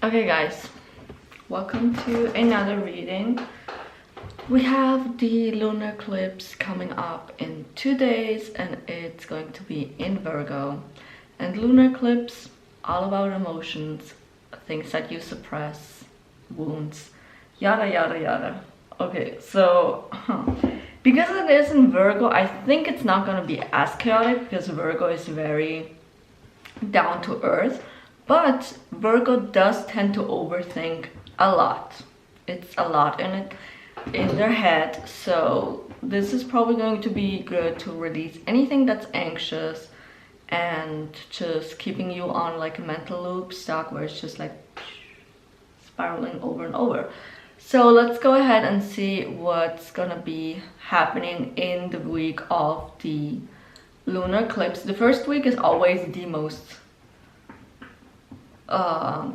Okay guys, welcome to another reading. We have the lunar eclipse coming up in 2 days and it's going to be in Virgo. And lunar eclipse, all about emotions, things that you suppress, wounds, yada yada yada. Okay, so because it is in Virgo, I think it's not going to be as chaotic because Virgo is very down to earth. But Virgo does tend to overthink a lot. It's a lot in their head. So this is probably going to be good to release anything that's anxious and just keeping you on like a mental loop stuck where it's just like spiraling over and over. So let's go ahead and see what's gonna be happening in the week of the lunar eclipse. The first week is always the most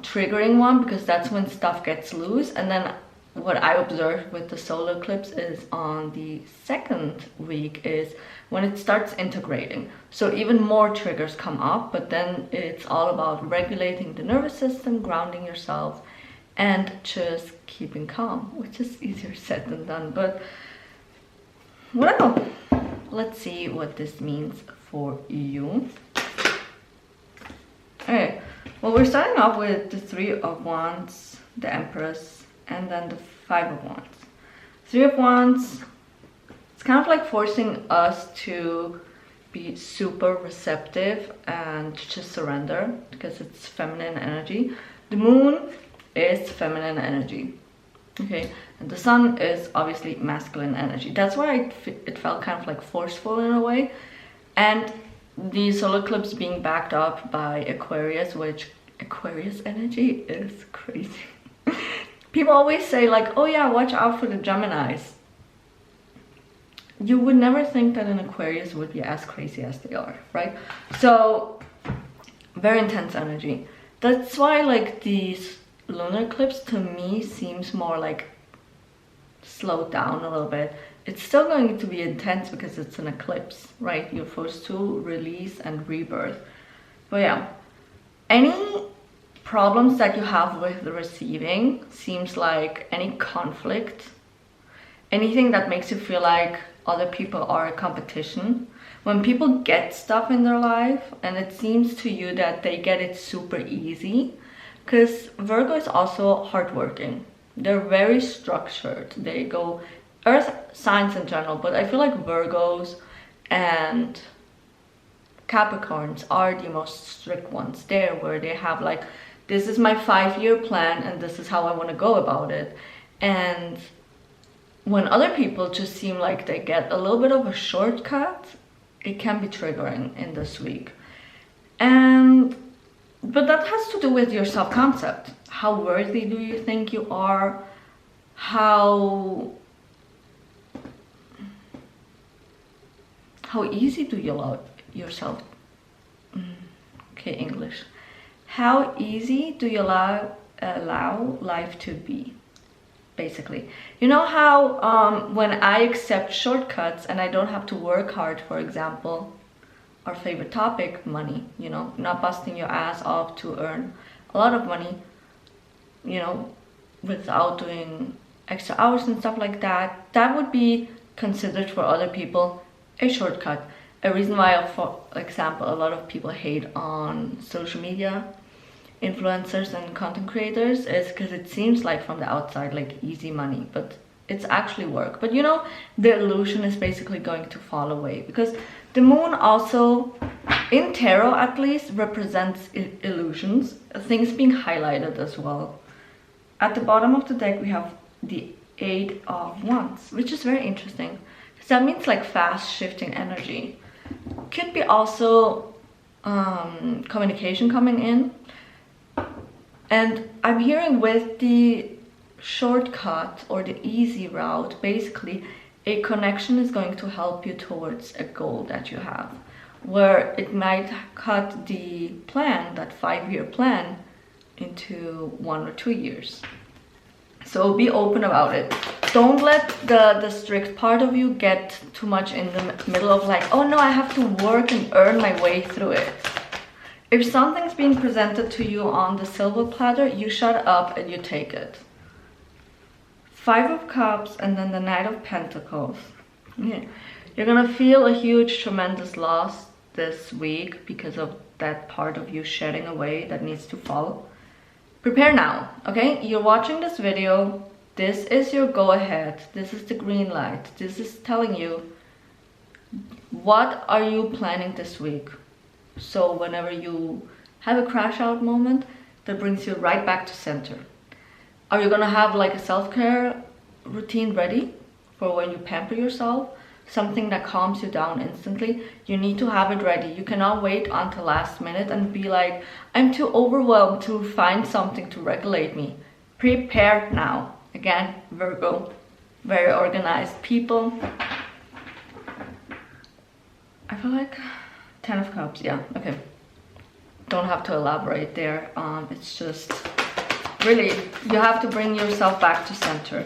triggering one because that's when stuff gets loose, and then what I observed with the solar eclipse is on the second week is when it starts integrating, so even more triggers come up, but then it's all about regulating the nervous system, grounding yourself, and just keeping calm, which is easier said than done, but whatever. Let's see what this means for you. Okay, well, we're starting off with the Three of Wands, the Empress, and then the Five of Wands. Three of Wands, it's kind of like forcing us to be super receptive and just surrender because it's feminine energy. The moon is feminine energy, okay, and the sun is obviously masculine energy. That's why it felt kind of like forceful in a way. And the solar eclipse being backed up by Aquarius, which Aquarius energy is crazy. People always say like, oh yeah, watch out for the Geminis. You would never think that an Aquarius would be as crazy as they are, right? So very intense energy. That's why like these lunar eclipse to me seems more like slowed down a little bit. It's still going to be intense because it's an eclipse, right? You're forced to release and rebirth. But yeah, any problems that you have with the receiving seems like any conflict, anything that makes you feel like other people are a competition. When people get stuff in their life and it seems to you that they get it super easy, because Virgo is also hardworking. They're very structured. They go earth signs in general, but I feel like Virgos and Capricorns are the most strict ones there, where they have like, this is my 5-year plan and this is how I want to go about it. And when other people just seem like they get a little bit of a shortcut, it can be triggering in this week. But that has to do with your self-concept. How worthy do you think you are? How easy do you allow yourself? Okay, English. How easy do you allow life to be? Basically, you know how when I accept shortcuts and I don't have to work hard, for example, our favorite topic, money, you know, not busting your ass off to earn a lot of money, you know, without doing extra hours and stuff like that, that would be considered for other people a shortcut. A reason why, for example, a lot of people hate on social media influencers and content creators is because it seems like from the outside like easy money, but it's actually work. But you know, the illusion is basically going to fall away because the moon also, in tarot at least, represents illusions, things being highlighted as well. At the bottom of the deck we have the Eight of Wands, which is very interesting because that means like fast shifting energy. Could be also communication coming in. And I'm hearing with the shortcut or the easy route, basically a connection is going to help you towards a goal that you have, where it might cut the plan, that 5-year plan, into 1 or 2 years. So be open about it. Don't let the strict part of you get too much in the middle of like, oh no, I have to work and earn my way through it. If something's being presented to you on the silver platter, you shut up and you take it. Five of Cups and then the Knight of Pentacles. Yeah. You're gonna feel a huge, tremendous loss this week because of that part of you shedding away that needs to fall. Prepare now, okay? You're watching this video. This is your go-ahead. This is the green light. This is telling you what are you planning this week. So whenever you have a crash out moment, that brings you right back to center. Are you gonna have like a self-care routine ready for when you pamper yourself? Something that calms you down instantly? You need to have it ready. You cannot wait until last minute and be like, I'm too overwhelmed to find something to regulate me. Prepare now. Again, Virgo, very organized people. I feel like 10 of Cups, yeah, okay. Don't have to elaborate there. It's just really, you have to bring yourself back to center.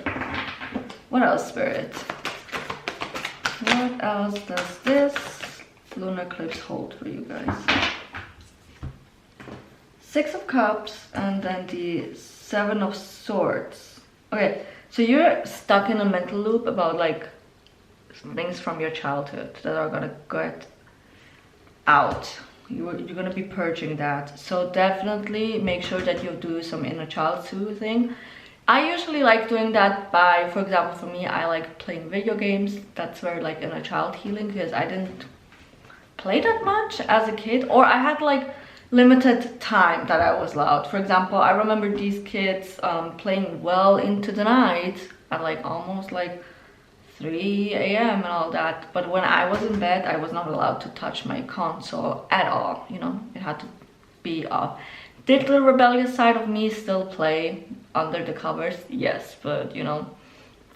What else, Spirit? What else does this lunar eclipse hold for you guys? Six of Cups and then the Seven of Swords. Okay, so you're stuck in a mental loop about like things from your childhood that are gonna get out. You're gonna be purging that. So definitely make sure that you do some inner child soothing. I usually like doing that by, for example, for me, I like playing video games. That's very like inner child healing because I didn't play that much as a kid, or I had like limited time that I was allowed. For example, I remember these kids playing well into the night at like almost like 3 a.m. and all that, but when I was in bed I was not allowed to touch my console at all, you know, it had to be off. Did the rebellious side of me still play under the covers? Yes, but you know,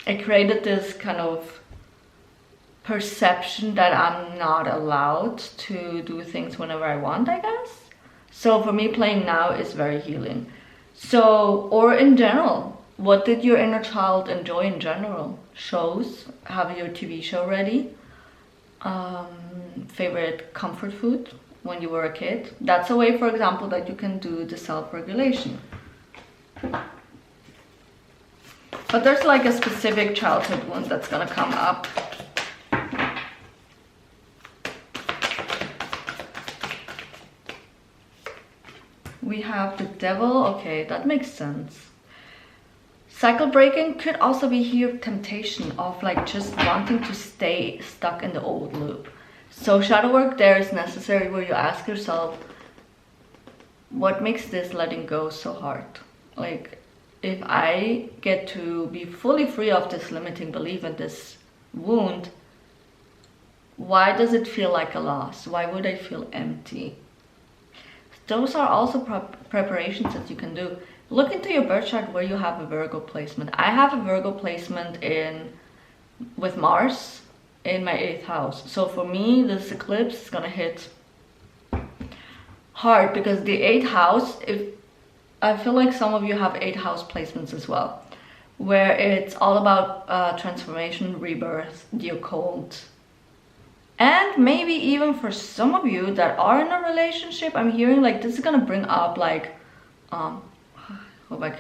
it created this kind of perception that I'm not allowed to do things whenever I want, I guess. So for me, playing now is very healing. So, or in general, what did your inner child enjoy in general? Shows, have your TV show ready. Favorite comfort food when you were a kid. That's a way, for example, that you can do the self-regulation. But there's like a specific childhood wound that's gonna come up. We have the Devil. Okay, that makes sense. Cycle breaking could also be here temptation of like just wanting to stay stuck in the old loop. So shadow work there is necessary where you ask yourself, what makes this letting go so hard? Like, if I get to be fully free of this limiting belief and this wound, why does it feel like a loss? Why would I feel empty? Those are also preparations that you can do. Look into your birth chart where you have a Virgo placement. I have a Virgo placement with Mars in my 8th house. So for me, this eclipse is gonna hit hard because the 8th house, I feel like some of you have 8th house placements as well, where it's all about transformation, rebirth, the occult. And maybe even for some of you that are in a relationship, I'm hearing like this is gonna bring up like, hope I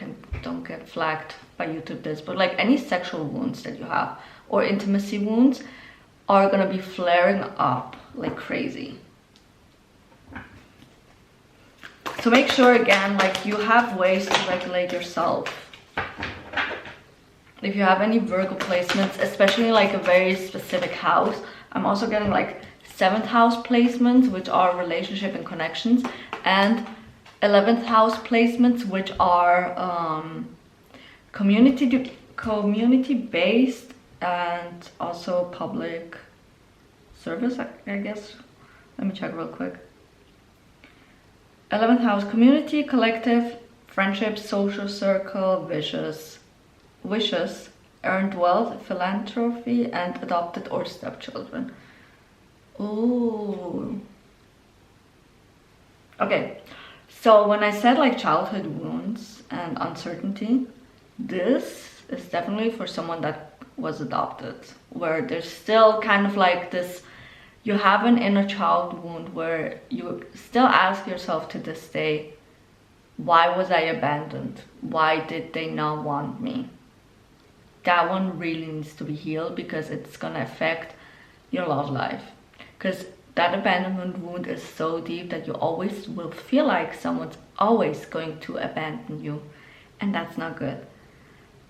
don't get flagged by YouTube this, but like any sexual wounds that you have or intimacy wounds are gonna be flaring up like crazy. So make sure again, like you have ways to regulate yourself. If you have any Virgo placements, especially like a very specific house, I'm also getting like 7th house placements, which are relationship and connections, and 11th house placements, which are community based and also public service, I guess. Let me check real quick. 11th house, community, collective, friendship, social circle, wishes, earned wealth, philanthropy, and adopted or stepchildren. Ooh. Okay, so when I said like childhood wounds and uncertainty, this is definitely for someone that was adopted, where there's still kind of like this you have an inner child wound where you still ask yourself to this day, why was I abandoned? Why did they not want me? That one really needs to be healed, because it's gonna affect your love life. Because that abandonment wound is so deep that you always will feel like someone's always going to abandon you, and that's not good.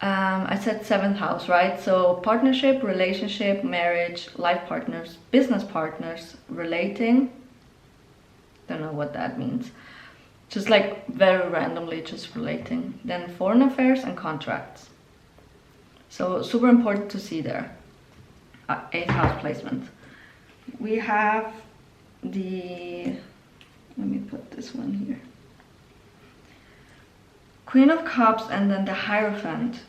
I said 7th house, right? So partnership, relationship, marriage, life partners, business partners, relating. Don't know what that means. Just like very randomly just relating. Then foreign affairs and contracts. So super important to see there. 8th house placement. We have the, let me put this one here. Queen of Cups and then the Hierophant.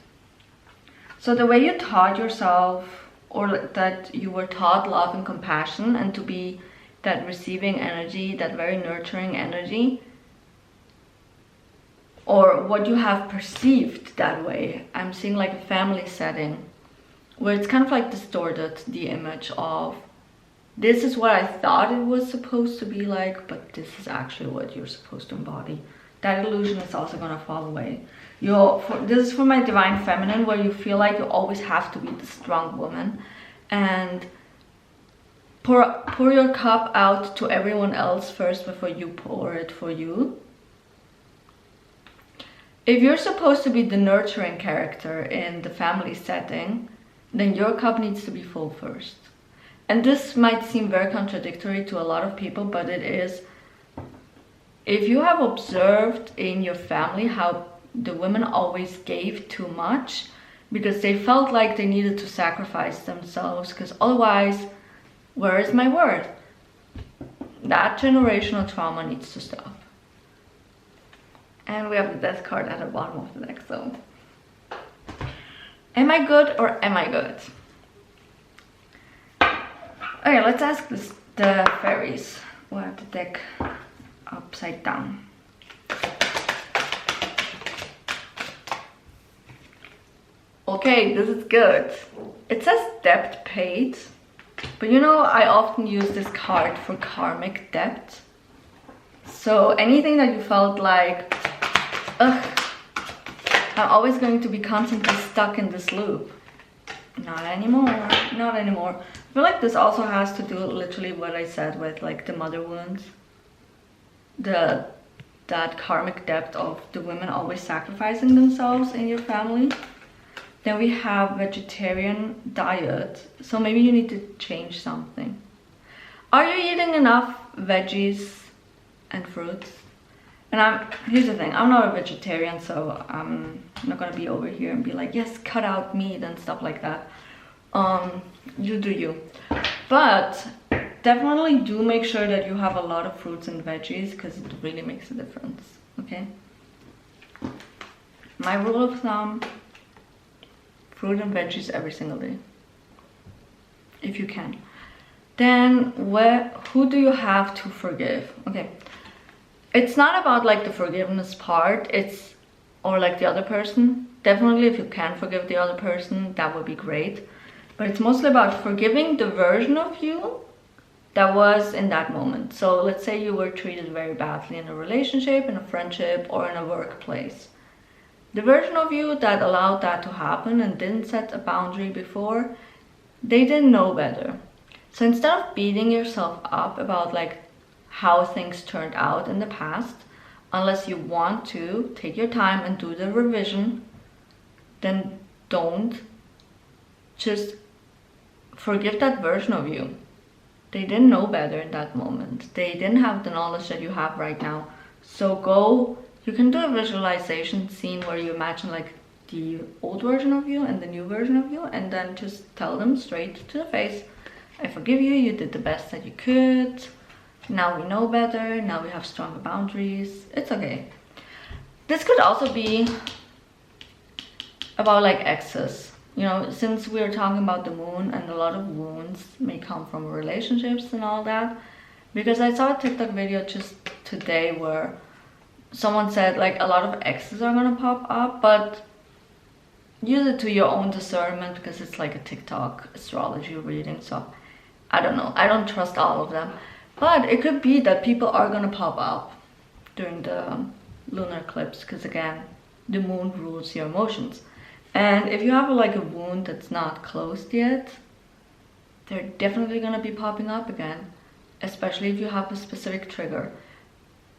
So the way you taught yourself, or that you were taught love and compassion and to be that receiving energy, that very nurturing energy, or what you have perceived that way. I'm seeing like a family setting where it's kind of like distorted the image of, this is what I thought it was supposed to be like, but this is actually what you're supposed to embody. That illusion is also gonna fall away. This is for my divine feminine, where you feel like you always have to be the strong woman and pour your cup out to everyone else first before you pour it for you. If you're supposed to be the nurturing character in the family setting, then your cup needs to be full first. And this might seem very contradictory to a lot of people, but it is. If you have observed in your family how the women always gave too much because they felt like they needed to sacrifice themselves, because otherwise, where is my worth? That generational trauma needs to stop. And we have the Death card at the bottom of the deck, so am I good or am I good? Okay, let's ask the fairies. We'll have the deck upside down. Okay, this is good. It says debt paid, but you know, I often use this card for karmic debt. So anything that you felt like, ugh, I'm always going to be constantly stuck in this loop. Not anymore, not anymore. I feel like this also has to do literally what I said with like the mother wounds. That karmic debt of the women always sacrificing themselves in your family. Then we have vegetarian diet. So maybe you need to change something. Are you eating enough veggies and fruits? And here's the thing, I'm not a vegetarian, so I'm not gonna be over here and be like, yes, cut out meat and stuff like that. You do you. But definitely do make sure that you have a lot of fruits and veggies, because it really makes a difference, okay? My rule of thumb, fruit and veggies every single day, if you can. Then who do you have to forgive? Okay, it's not about like the forgiveness part, or like the other person. Definitely if you can forgive the other person, that would be great. But it's mostly about forgiving the version of you that was in that moment. So let's say you were treated very badly in a relationship, in a friendship, or in a workplace. The version of you that allowed that to happen and didn't set a boundary before, they didn't know better. So instead of beating yourself up about like how things turned out in the past, unless you want to take your time and do the revision, then don't. Just forgive that version of you. They didn't know better in that moment. They didn't have the knowledge that you have right now. So go. You can do a visualization scene where you imagine like the old version of you and the new version of you, and then just tell them straight to the face, I forgive you, you did the best that you could. Now we know better, now we have stronger boundaries. It's okay. This could also be about like exes. You know, since we're talking about the moon, and a lot of wounds may come from relationships and all that. Because I saw a TikTok video just today where someone said like a lot of exes are gonna pop up, but use it to your own discernment, because it's like a TikTok astrology reading. So I don't know, I don't trust all of them, but it could be that people are gonna pop up during the lunar eclipse, because again, the moon rules your emotions. And if you have like a wound that's not closed yet, they're definitely gonna be popping up again, especially if you have a specific trigger.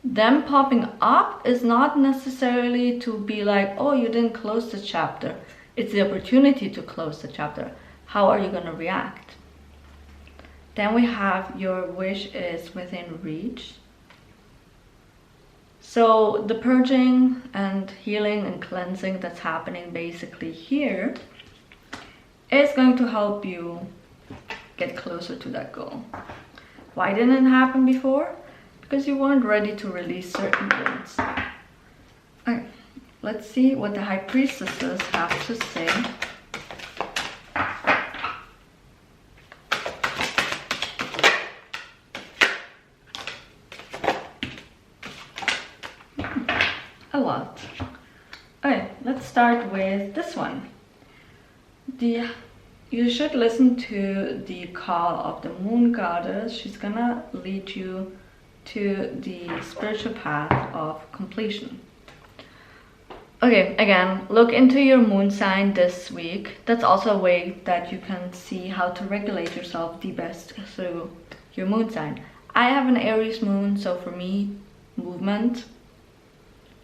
Them popping up is not necessarily to be like, oh, you didn't close the chapter. It's the opportunity to close the chapter. How are you gonna react? Then we have your wish is within reach. So the purging and healing and cleansing that's happening basically here is going to help you get closer to that goal. Why didn't it happen before? Because you weren't ready to release certain things. Okay, let's see what the High Priestesses have to say. A lot. Okay, let's start with this one. You should listen to the call of the moon goddess. She's gonna lead you to the spiritual path of completion. Okay, again, look into your moon sign this week. That's also a way that you can see how to regulate yourself the best through your moon sign. I have an Aries moon, so for me, movement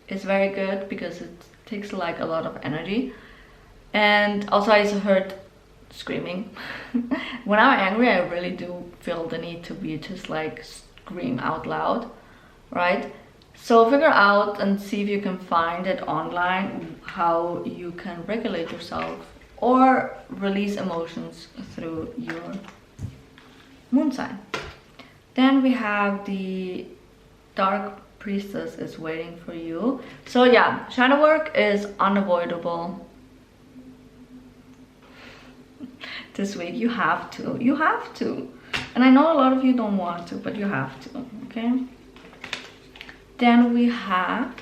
is very good because it takes like a lot of energy. And also I heard screaming. When I'm angry, I really do feel the need to be just like scream out loud, right? So figure out and see if you can find it online, how you can regulate yourself or release emotions through your moon sign. Then we have the Dark Priestess is waiting for you. So yeah, shadow work is unavoidable this week. You have to. And I know a lot of you don't want to, but you have to, okay? Then we have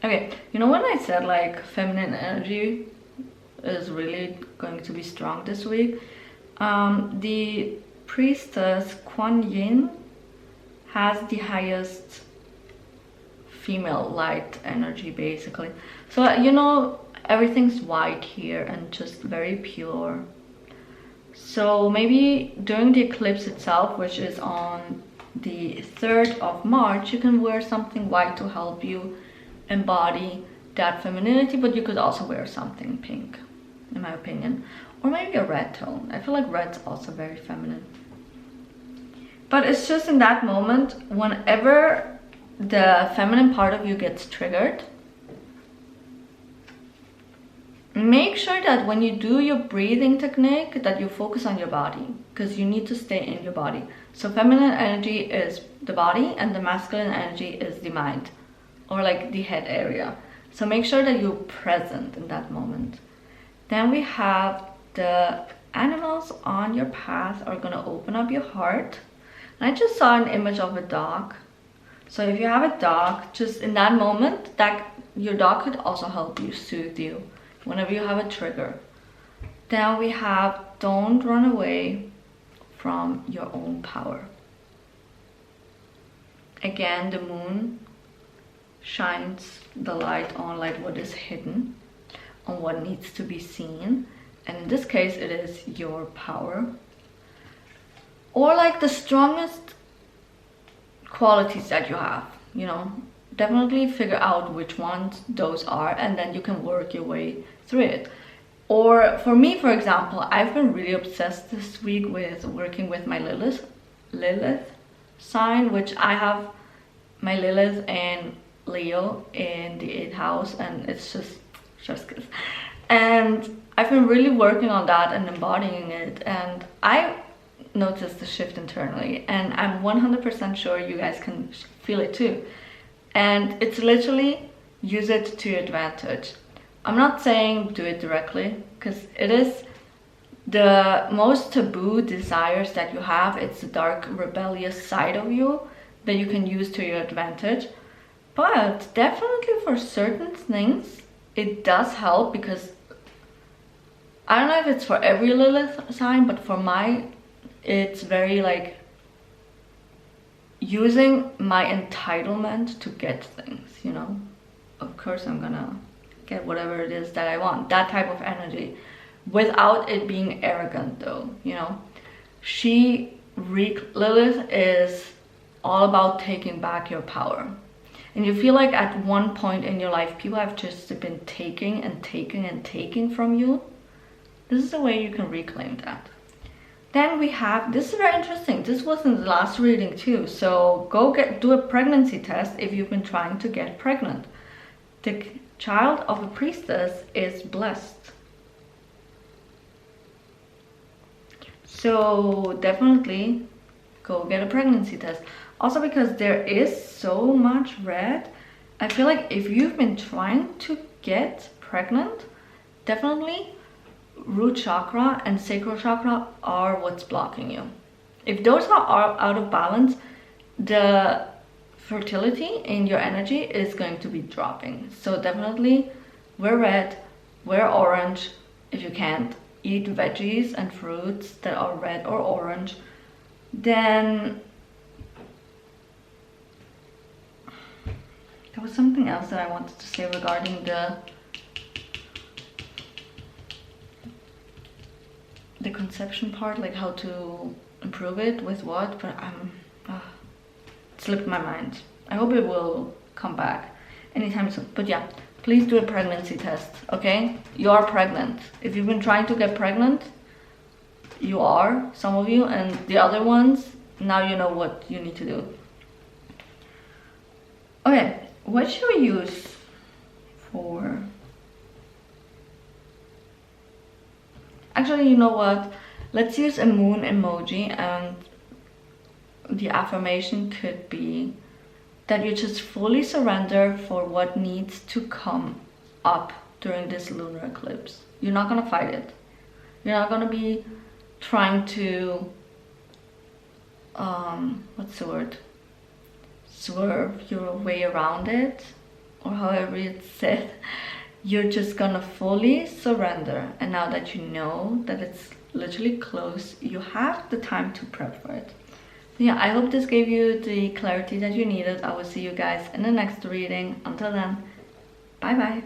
okay, you know when I said like feminine energy is really going to be strong this week? The priestess Kuan Yin has the highest female light energy basically. So you know, everything's white here and just very pure. So maybe during the eclipse itself, which is on the 3rd of March, you can wear something white to help you embody that femininity, but you could also wear something pink, in my opinion. Or maybe a red tone. I feel like red's also very feminine. But it's just in that moment, whenever the feminine part of you gets triggered, make sure that when you do your breathing technique that you focus on your body, because you need to stay in your body. So feminine energy is the body and the masculine energy is the mind, or like the head area. So make sure that you're present in that moment. Then we have the animals on your path are gonna open up your heart. And I just saw an image of a dog. So if you have a dog, just in that moment, that your dog could also help you, soothe you whenever you have a trigger. Then we have don't run away from your own power. Again, the moon shines the light on like what is hidden, on what needs to be seen. And in this case, it is your power. Or like the strongest qualities that you have, you know. Definitely figure out which ones those are, and then you can work your way through it. Or for me, for example, I've been really obsessed this week with working with my Lilith sign, which I have my Lilith and Leo in the 8th house, and it's just good. And I've been really working on that and embodying it, and I noticed the shift internally, and I'm 100% sure you guys can feel it too. And it's literally use it to your advantage. I'm not saying do it directly, because it is the most taboo desires that you have. It's the dark rebellious side of you that you can use to your advantage. But definitely for certain things, it does help, because I don't know if it's for every Lilith sign, but for it's very like using my entitlement to get things, you know. Of course I'm gonna get whatever it is that I want, that type of energy, without it being arrogant though, you know. Lilith is all about taking back your power. And you feel like at one point in your life, people have just been taking and taking and taking from you. This is the way you can reclaim that. Then we have, this is very interesting. This was in the last reading too. So go do a pregnancy test if you've been trying to get pregnant. The child of a priestess is blessed. So definitely go get a pregnancy test. Also, because there is so much red, I feel like if you've been trying to get pregnant, definitely root chakra and sacral chakra are what's blocking you. If those are out of balance, the fertility in your energy is going to be dropping. So definitely wear red, wear orange. If you can't eat veggies and fruits that are red or orange, then there was something else that I wanted to say regarding the conception part, like how to improve it with what, but it slipped my mind. I hope it will come back anytime soon. But yeah, please do a pregnancy test, okay? You are pregnant. If you've been trying to get pregnant, you are, some of you, and the other ones, now you know what you need to do. Okay, what should we use for... Actually, you know what? Let's use a moon emoji, and the affirmation could be that you just fully surrender for what needs to come up during this lunar eclipse. You're not gonna fight it. You're not gonna be trying to, what's the word? Swerve your way around it, or however it's said. You're just gonna fully surrender, and now that you know that it's literally close, you have the time to prep for it. So yeah, I hope this gave you the clarity that you needed. I will see you guys in the next reading. Until then, bye bye.